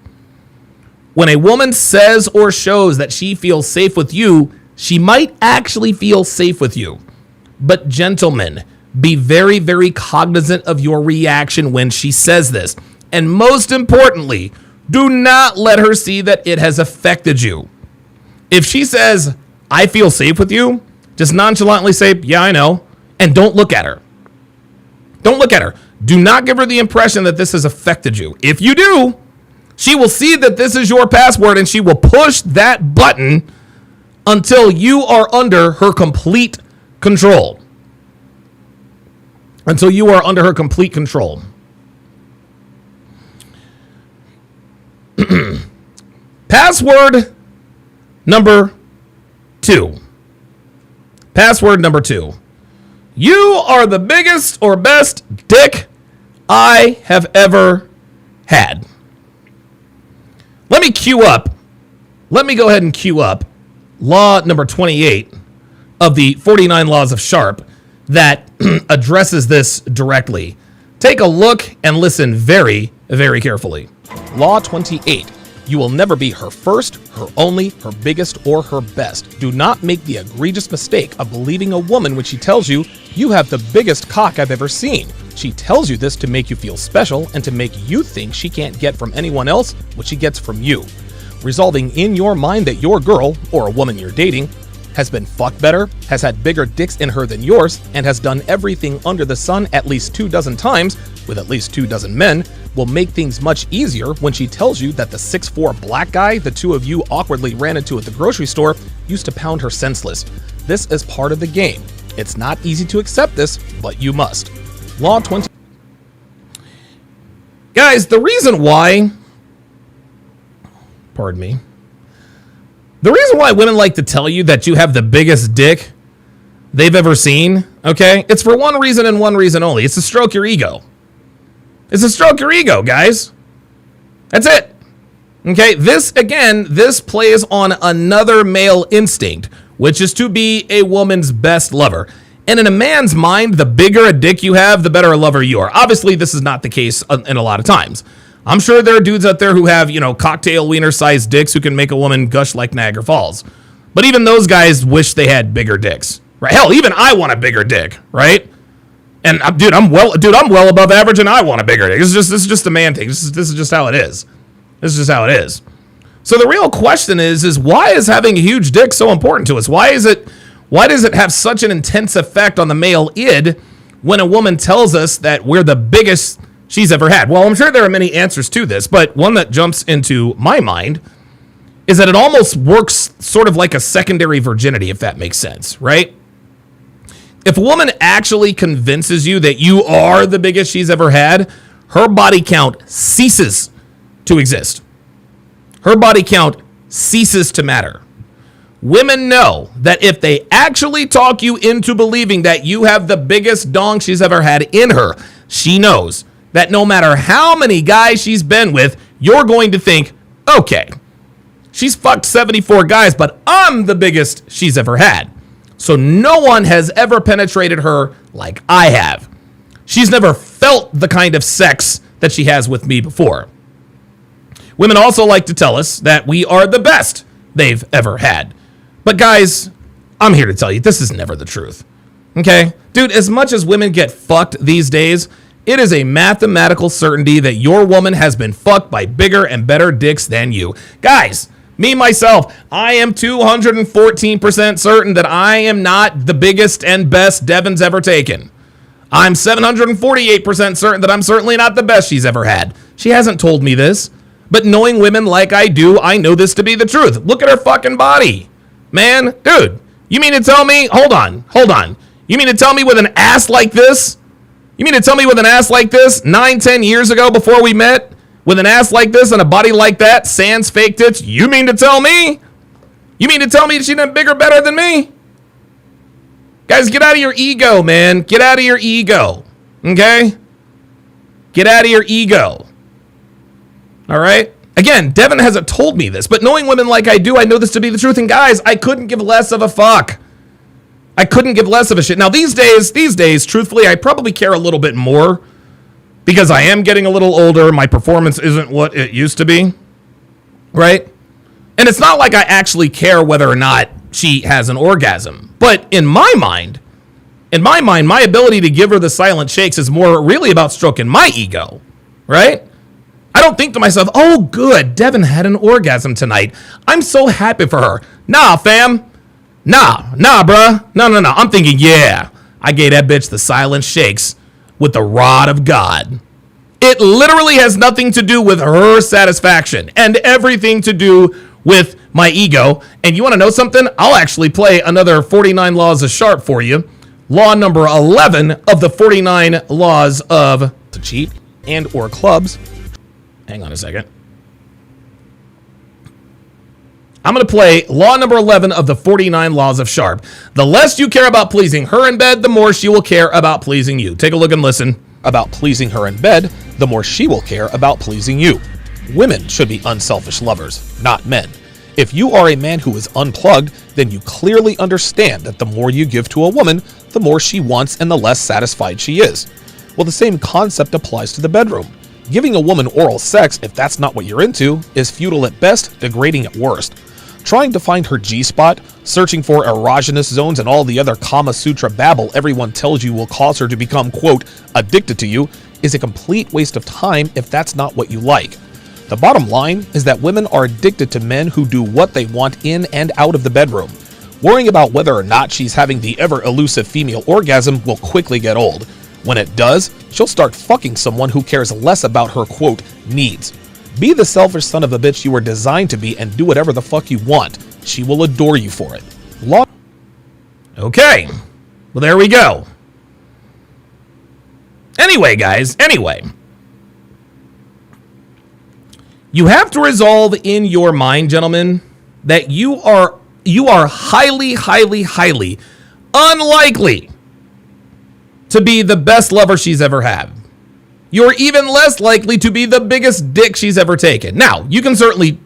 When a woman says or shows that she feels safe with you, she might actually feel safe with you. But gentlemen, be very, very cognizant of your reaction when she says this. And most importantly, do not let her see that it has affected you. If she says, I feel safe with you, just nonchalantly say, yeah, I know, and don't look at her. Don't look at her. Do not give her the impression that this has affected you. If you do, she will see that this is your password and she will push that button until you are under her complete control. Until you are under her complete control. Password number 2. Password number 2. You are the biggest or best dick I have ever had. Let me go ahead and queue up law number 28 of the 49 laws of Sharpe that addresses this directly. Take a look and listen very, very carefully. Law 28. You will never be her first, her only, her biggest, or her best. Do not make the egregious mistake of believing a woman when she tells you, you have the biggest cock I've ever seen. She tells you this to make you feel special and to make you think she can't get from anyone else what she gets from you, resulting in your mind that your girl, or a woman you're dating, has been fucked better, has had bigger dicks in her than yours, and has done everything under the sun at least 24 times, with at least 24 men, will make things much easier when she tells you that the 6'4" black guy the two of you awkwardly ran into at the grocery store used to pound her senseless. This is part of the game. It's not easy to accept this, but you must. Law 20. Guys, the reason why, pardon me, the reason why women like to tell you that you have the biggest dick they've ever seen, okay, it's for one reason and one reason only. It's to stroke your ego. It's to stroke your ego, guys. That's it. Okay, this plays on another male instinct, which is to be a woman's best lover. And in a man's mind, the bigger a dick you have, the better a lover you are. Obviously, this is not the case in a lot of times. I'm sure there are dudes out there who have, cocktail wiener-sized dicks who can make a woman gush like Niagara Falls. But even those guys wish they had bigger dicks, right? Hell, even I want a bigger dick, right? And I'm well above average, and I want a bigger dick. This is just a man thing. This is just how it is. This is just how it is. So the real question is why is having a huge dick so important to us? Why does it have such an intense effect on the male id when a woman tells us that we're the biggest she's ever had? Well, I'm sure there are many answers to this, but one that jumps into my mind is that it almost works sort of like a secondary virginity, if that makes sense, right? If a woman actually convinces you that you are the biggest she's ever had, her body count ceases to exist. Her body count ceases to matter. Women know that if they actually talk you into believing that you have the biggest dong she's ever had in her, she knows that no matter how many guys she's been with, you're going to think, okay, she's fucked 74 guys, but I'm the biggest she's ever had. So no one has ever penetrated her like I have. She's never felt the kind of sex that she has with me before. Women also like to tell us that we are the best they've ever had. But guys, I'm here to tell you, this is never the truth. Okay? Dude, as much as women get fucked these days, it is a mathematical certainty that your woman has been fucked by bigger and better dicks than you. Guys, me, myself, I am 214% certain that I am not the biggest and best Devin's ever taken. I'm 748% certain that I'm certainly not the best she's ever had. She hasn't told me this. But knowing women like I do, I know this to be the truth. Look at her fucking body. Man, dude, you mean to tell me, hold on. You mean to tell me with an ass like this, 9-10 years ago before we met, with an ass like this and a body like that, sans fake tits, you mean to tell me she's not bigger, better than me? Guys, get out of your ego, man. Get out of your ego, okay? Get out of your ego. All right? Again, Devin hasn't told me this, but knowing women like I do, I know this to be the truth. And guys, I couldn't give less of a fuck. I couldn't give less of a shit. Now, these days, truthfully, I probably care a little bit more because I am getting a little older. My performance isn't what it used to be, right? And it's not like I actually care whether or not she has an orgasm. But in my mind, my ability to give her the silent shakes is more really about stroking my ego, right? I don't think to myself, oh, good, Devin had an orgasm tonight. I'm so happy for her. Nah, fam. Nah, bruh. No. I'm thinking, yeah, I gave that bitch the silent shakes with the rod of God. It literally has nothing to do with her satisfaction and everything to do with my ego. And you want to know something? I'll actually play another 49 Laws of Sharpe for you. Law number 11 of the 49 Laws of to cheat and or clubs. Hang on a second. I'm going to play law number 11 of the 49 Laws of Sharpe. The less you care about pleasing her in bed, the more she will care about pleasing you. Take a look and listen. About pleasing her in bed, the more she will care about pleasing you. Women should be unselfish lovers, not men. If you are a man who is unplugged, then you clearly understand that the more you give to a woman, the more she wants and the less satisfied she is. Well, the same concept applies to the bedroom. Giving a woman oral sex, if that's not what you're into, is futile at best, degrading at worst. Trying to find her G-spot, searching for erogenous zones and all the other Kama Sutra babble everyone tells you will cause her to become, quote, addicted to you, is a complete waste of time if that's not what you like. The bottom line is that women are addicted to men who do what they want in and out of the bedroom. Worrying about whether or not she's having the ever-elusive female orgasm will quickly get old. When it does, she'll start fucking someone who cares less about her, quote, needs. Be the selfish son of a bitch you were designed to be and do whatever the fuck you want. She will adore you for it. Okay. Well, there we go. Anyway, guys, You have to resolve in your mind, gentlemen, that you are highly, highly, highly unlikely to be the best lover she's ever had. You're even less likely to be the biggest dick she's ever taken. Now, you can certainly,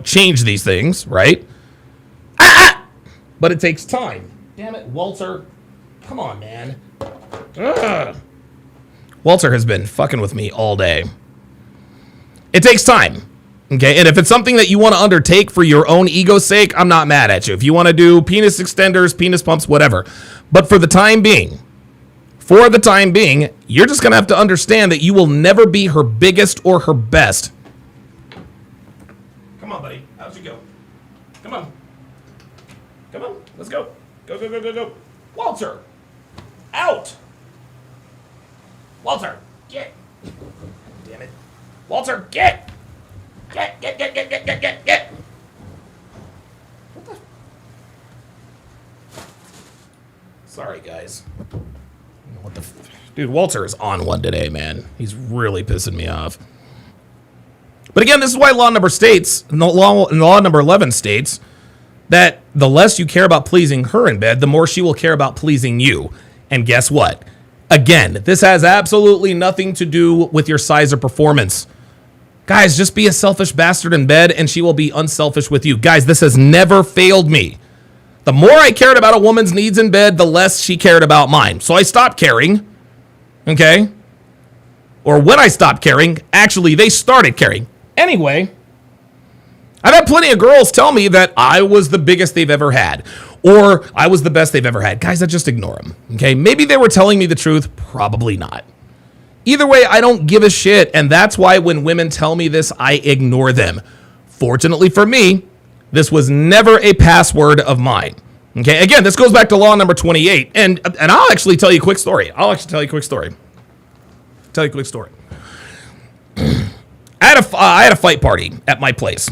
change these things, right? But it takes time. Damn it, Walter. Come on, man. Ugh. Walter has been fucking with me all day. It takes time. Okay, and if it's something that you want to undertake for your own ego's sake, I'm not mad at you. If you want to do penis extenders, penis pumps, whatever. But for the time being, you're just going to have to understand that you will never be her biggest or her best. Come on, buddy. How'd you go? Come on. Come on. Let's go. Go, go, go, go, go. Walter. Out. Walter. Get. Damn it. Walter, get. Get. What the? Sorry, guys. What the? Dude, Walter is on one today, man. He's really pissing me off. But again, this is why law number 11 states that the less you care about pleasing her in bed, the more she will care about pleasing you. And guess what? Again, this has absolutely nothing to do with your size or performance. Guys, just be a selfish bastard in bed and she will be unselfish with you. Guys, this has never failed me. The more I cared about a woman's needs in bed, the less she cared about mine. So I stopped caring. Okay? Or when I stopped caring, actually, they started caring. Anyway, I've had plenty of girls tell me that I was the biggest they've ever had, or I was the best they've ever had. Guys, I just ignore them. Okay? Maybe they were telling me the truth. Probably not. Either way, I don't give a shit, and that's why when women tell me this, I ignore them. Fortunately for me, this was never a password of mine. Okay, again, this goes back to law number 28, and I'll actually tell you a quick story. I had a fight party at my place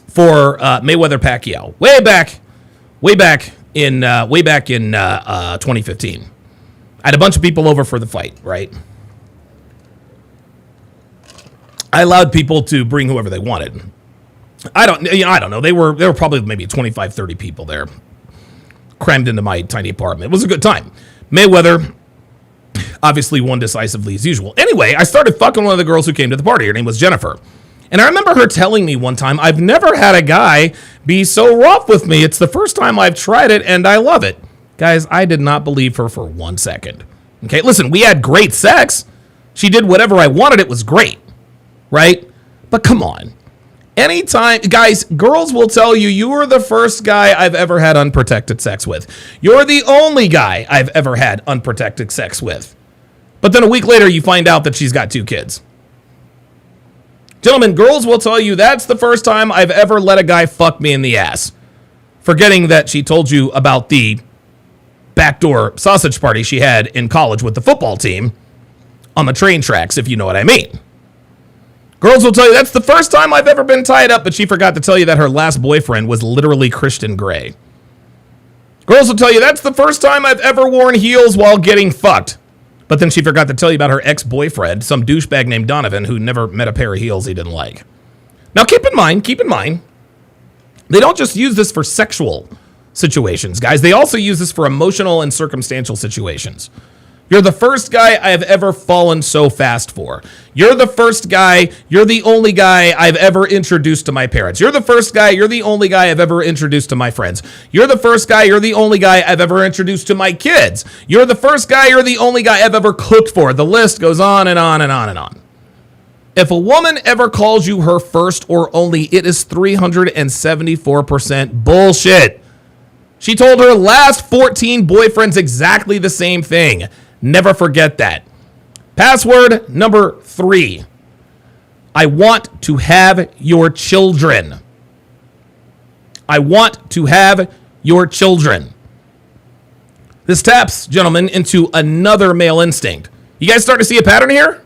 for Mayweather Pacquiao way back in 2015. I had a bunch of people over for the fight, right? I allowed people to bring whoever they wanted. I don't know. They were probably maybe 25, 30 people there, crammed into my tiny apartment. It was a good time. Mayweather obviously won decisively as usual. Anyway, I started fucking one of the girls who came to the party. Her name was Jennifer. And I remember her telling me one time, I've never had a guy be so rough with me. It's the first time I've tried it, and I love it. Guys, I did not believe her for 1 second. Okay, listen, we had great sex. She did whatever I wanted. It was great. Right? But come on. Anytime, guys, girls will tell you, you are the first guy I've ever had unprotected sex with. You're the only guy I've ever had unprotected sex with. But then a week later, you find out that she's got 2 kids. Gentlemen, girls will tell you that's the first time I've ever let a guy fuck me in the ass. Forgetting that she told you about the backdoor sausage party she had in college with the football team on the train tracks, if you know what I mean. Girls will tell you that's the first time I've ever been tied up, but she forgot to tell you that her last boyfriend was literally Christian Grey. Girls will tell you that's the first time I've ever worn heels while getting fucked. But then she forgot to tell you about her ex-boyfriend, some douchebag named Donovan, who never met a pair of heels he didn't like. Now keep in mind, they don't just use this for sexual situations, guys. They also use this for emotional and circumstantial situations. You're the first guy I've ever fallen so fast for. You're the first guy, you're the only guy I've ever introduced to my parents. You're the first guy, you're the only guy I've ever introduced to my friends. You're the first guy, you're the only guy I've ever introduced to my kids. You're the first guy, you're the only guy I've ever cooked for. The list goes on and on and on and on. If a woman ever calls you her first or only, it is 374% bullshit. She told her last 14 boyfriends exactly the same thing. Never forget that. Password number 3. I want to have your children. I want to have your children. This taps, gentlemen, into another male instinct. You guys starting to see a pattern here?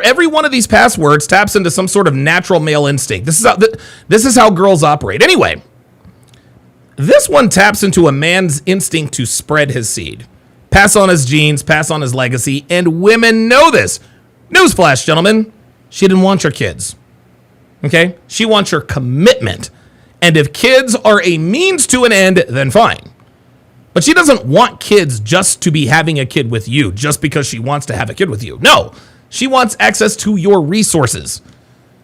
Every one of these passwords taps into some sort of natural male instinct. This is how girls operate. Anyway, this one taps into a man's instinct to spread his seed, pass on his genes, pass on his legacy, and women know this. Newsflash, gentlemen. She didn't want your kids. Okay? She wants your commitment. And if kids are a means to an end, then fine. But she doesn't want kids just to be having a kid with you, just because she wants to have a kid with you. No, she wants access to your resources.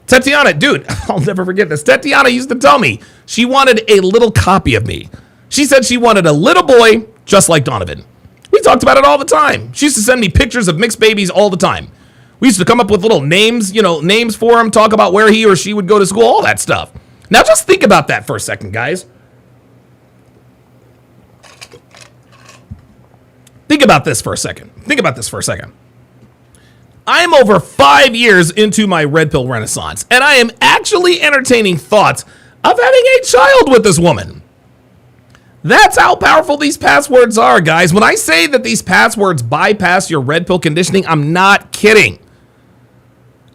Tatiana, dude, I'll never forget this. Tatiana used to tell me she wanted a little copy of me. She said she wanted a little boy just like Donovan. We talked about it all the time. She used to send me pictures of mixed babies all the time. We used to come up with little names, names for him, talk about where he or she would go to school, all that stuff. Now just think about that for a second, guys. Think about this for a second. I am over 5 years into my red pill renaissance, and I am actually entertaining thoughts of having a child with this woman. That's how powerful these passwords are, guys. When I say that these passwords bypass your red pill conditioning, I'm not kidding.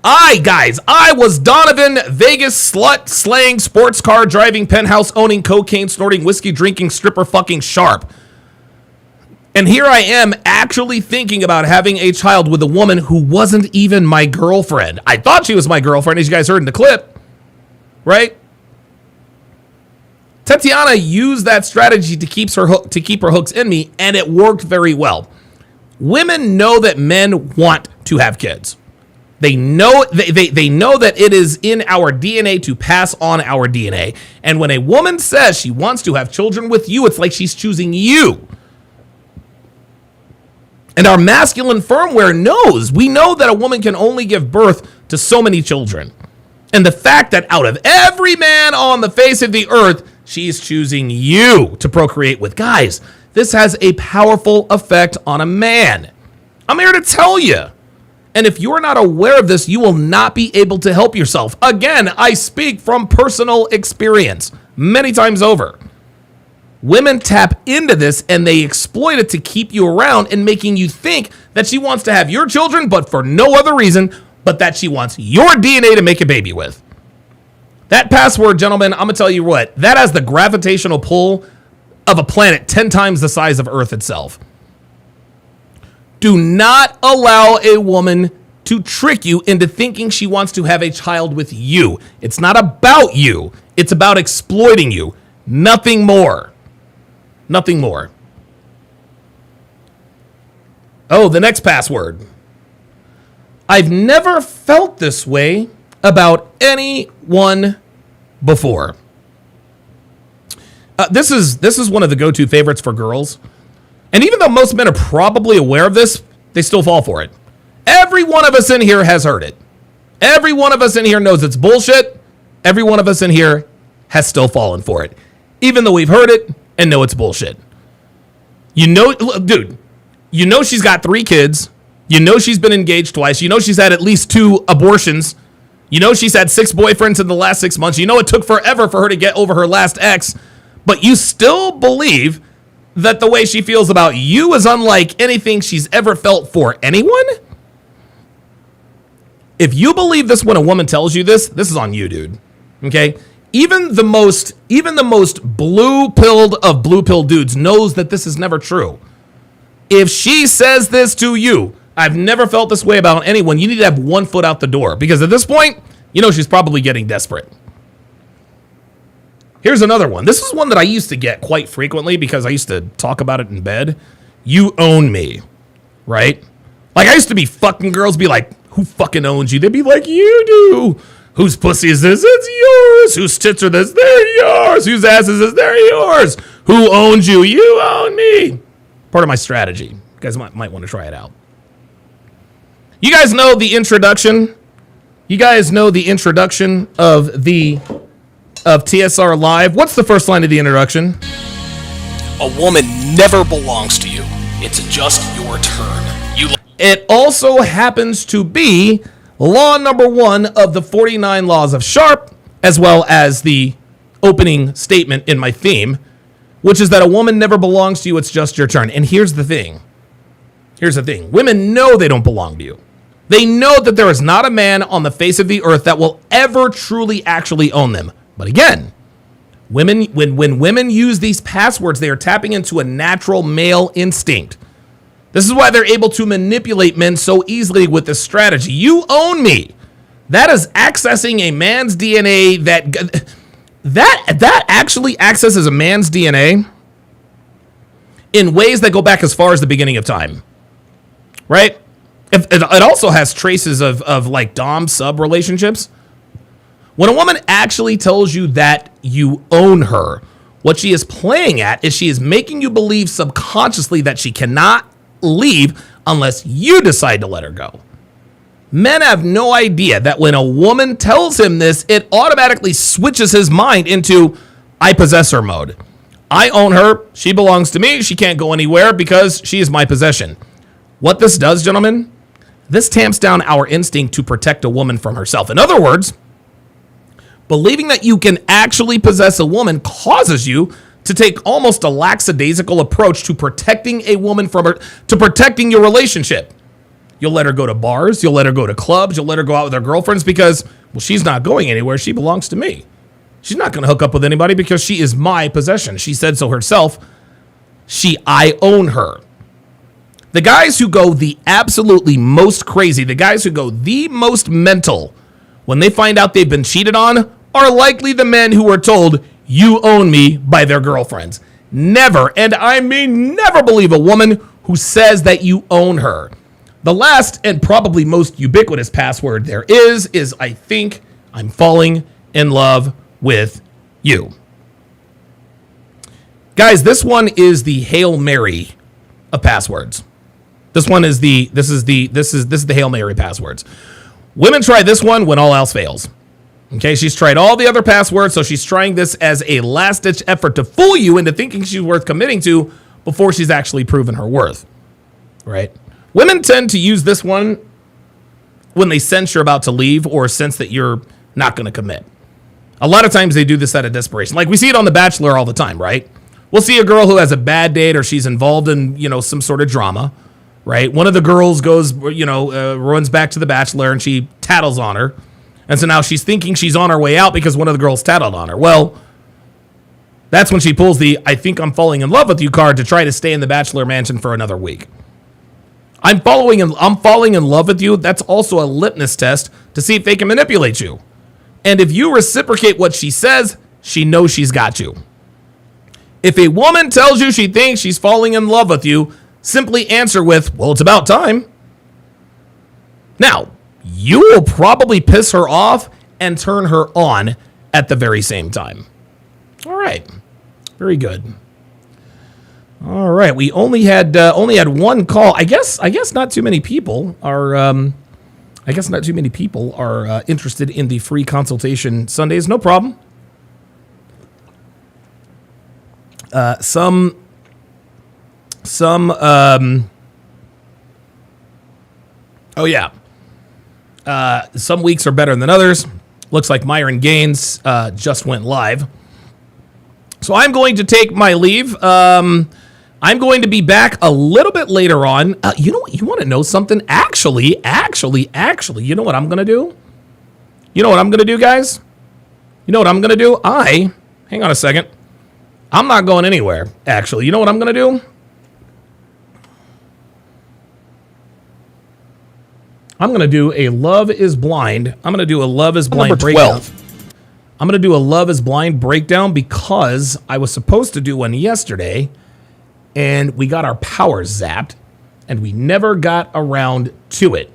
I was Donovan, Vegas slut, slaying, sports car driving, penthouse owning, cocaine snorting, whiskey drinking, stripper fucking Sharpe. And here I am actually thinking about having a child with a woman who wasn't even my girlfriend. I thought she was my girlfriend, as you guys heard in the clip, right? Tatiana used that strategy to keep her hooks in me, and it worked very well. Women know that men want to have kids. They know they know that it is in our DNA to pass on our DNA. And when a woman says she wants to have children with you, it's like she's choosing you. And our masculine firmware knows. We know that a woman can only give birth to so many children. And the fact that out of every man on the face of the earth, she's choosing you to procreate with. Guys, this has a powerful effect on a man. I'm here to tell you. And if you're not aware of this, you will not be able to help yourself. Again, I speak from personal experience many times over. Women tap into this and they exploit it to keep you around and making you think that she wants to have your children, but for no other reason, but that she wants your DNA to make a baby with. That password, gentlemen, I'm going to tell you what, that has the gravitational pull of a planet 10 times the size of Earth itself. Do not allow a woman to trick you into thinking she wants to have a child with you. It's not about you. It's about exploiting you. Nothing more. Nothing more. Oh, the next password. I've never felt this way about anyone before. This is one of the go-to favorites for girls. And even though most men are probably aware of this, they still fall for it. Every one of us in here has heard it. Every one of us in here knows it's bullshit. Every one of us in here has still fallen for it. Even though we've heard it and know it's bullshit. Dude, you know she's got 3 kids. You know she's been engaged twice. You know she's had at least 2 abortions. You know she's had 6 boyfriends in the last 6 months. You know it took forever for her to get over her last ex. But you still believe that the way she feels about you is unlike anything she's ever felt for anyone? If you believe this when a woman tells you this is on you, dude. Okay? Even the most blue-pilled of blue-pilled dudes knows that this is never true. If she says this to you, I've never felt this way about anyone, you need to have one foot out the door. Because at this point, you know she's probably getting desperate. Here's another one. This is one that I used to get quite frequently because I used to talk about it in bed. You own me, right? Like, I used to be fucking girls be like, who fucking owns you? They'd be like, you do. Whose pussy is this? It's yours. Whose tits are this? They're yours. Whose ass is this? They're yours. Who owns you? You own me. Part of my strategy. You guys might want to try it out. You guys know the introduction? You guys know the introduction of TSR Live? What's the first line of the introduction? A woman never belongs to you. It's just your turn. It also happens to be law number 1 of the 49 laws of Sharpe, as well as the opening statement in my theme, which is that a woman never belongs to you, it's just your turn. And here's the thing. Women know they don't belong to you. They know that there is not a man on the face of the earth that will ever truly actually own them. But again, when women use these passwords, they are tapping into a natural male instinct. This is why they're able to manipulate men so easily with this strategy. You own me. That is accessing a man's DNA that actually accesses a man's DNA in ways that go back as far as the beginning of time. Right? It also has traces of like dom sub relationships. When a woman actually tells you that you own her, what she is playing at is she is making you believe subconsciously that she cannot leave unless you decide to let her go. Men have no idea that when a woman tells him this, it automatically switches his mind into I possess her mode. I own her. She belongs to me. She can't go anywhere because she is my possession. What this does, gentlemen, this tamps down our instinct to protect a woman from herself. In other words, believing that you can actually possess a woman causes you to take almost a lackadaisical approach to protecting a woman from her, to protecting your relationship. You'll let her go to bars. You'll let her go to clubs. You'll let her go out with her girlfriends because, well, she's not going anywhere. She belongs to me. She's not going to hook up with anybody because she is my possession. She said so herself. I own her. The guys who go the absolutely most crazy, the guys who go the most mental when they find out they've been cheated on are likely the men who are told, you own me, by their girlfriends. Never, and I mean never, believe a woman who says that you own her. The last and probably most ubiquitous password there is I think I'm falling in love with you. Guys, this one is the Hail Mary of passwords. This is the Hail Mary passwords. Women try this one when all else fails. Okay, she's tried all the other passwords, so she's trying this as a last-ditch effort to fool you into thinking she's worth committing to before she's actually proven her worth. Right? Women tend to use this one when they sense you're about to leave or sense that you're not going to commit. A lot of times they do this out of desperation. Like we see it on The Bachelor all the time, right? We'll see a girl who has a bad date or she's involved in, some sort of drama, right? One of the girls goes, runs back to The Bachelor and she tattles on her. And so now she's thinking she's on her way out because one of the girls tattled on her. Well, that's when she pulls the I think I'm falling in love with you card to try to stay in the Bachelor mansion for another week. I'm falling in love with you. That's also a litmus test to see if they can manipulate you. And if you reciprocate what she says, she knows she's got you. If a woman tells you she thinks she's falling in love with you, simply answer with, well, it's about time. Now, you will probably piss her off and turn her on at the very same time. All right. Very good. All right. We only had one call. I guess not too many people are interested in the free consultation Sundays. No problem. Some weeks are better than others. Looks like Myron Gaines just went live. So I'm going to take my leave. I'm going to be back a little bit later on. You know what? You want to know something? Actually, you know what I'm going to do? You know what I'm going to do, guys? You know what I'm going to do? Hang on a second. I'm not going anywhere, actually. You know what I'm going to do? I'm going to do a Love is Blind. I'm going to do a Love is Blind breakdown. I'm going to do a Love is Blind breakdown because I was supposed to do one yesterday and we got our power zapped and we never got around to it.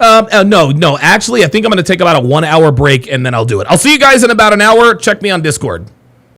No. Actually, I think I'm going to take about a 1 hour break and then I'll do it. I'll see you guys in about an hour. Check me on Discord.